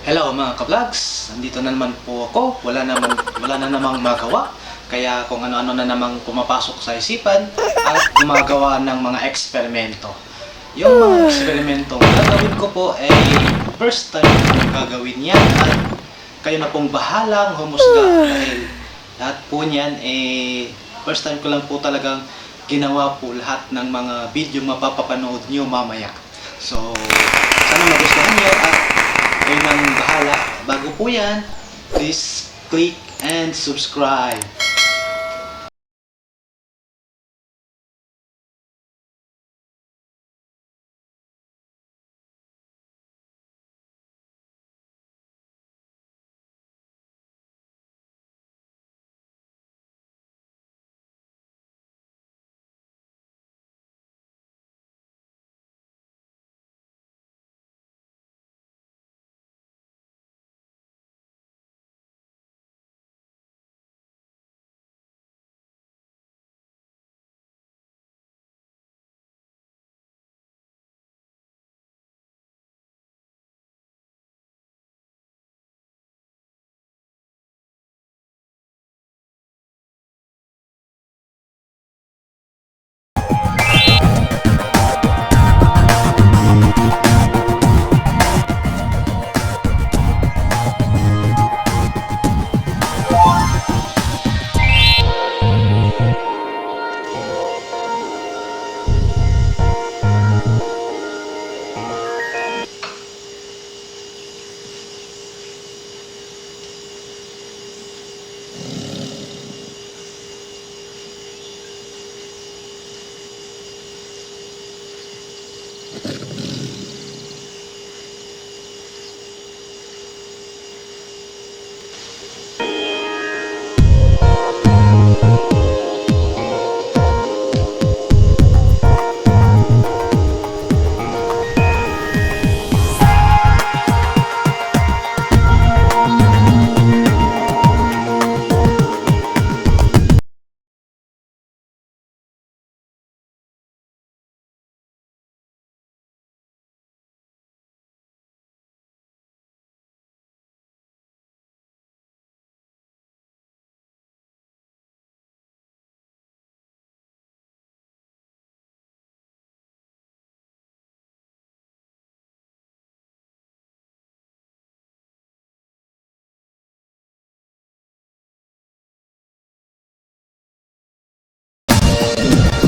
Hello mga ka-vlogs, nandito na naman po ako, wala na namang magawa. Kaya kung ano-ano na namang pumapasok sa isipan at gumagawa ng mga eksperimento. Yung mga eksperimentong gagawin ko po ay first time kong gagawin yan at kayo na pong bahalang humusga dahil lahat po niyan first time ko lang po talagang ginawa po lahat ng mga video mapapapanood nyo mamaya. So, sana magustuhan nyo at kayo nang bahala. Bago po yan, please click and subscribe.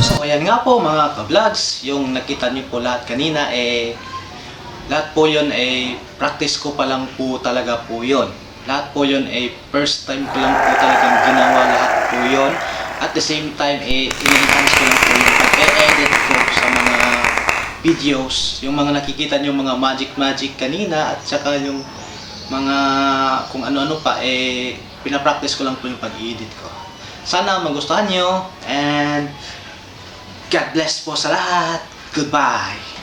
So ayan nga po mga ka-vlogs, yung nakita niyo po lahat kanina lahat po yun practice ko pa lang po talaga po yun. Lahat po yun first time ko lang po talagang ginawa lahat po yun. At the same time in-enhance ko lang po yung pag-edit ko sa mga videos. Yung mga nakikita niyo mga magic kanina at saka yung mga kung ano-ano pa pinapractice ko lang po yung pag-edit ko. Sana magustuhan nyo and God bless po sa lahat. Goodbye.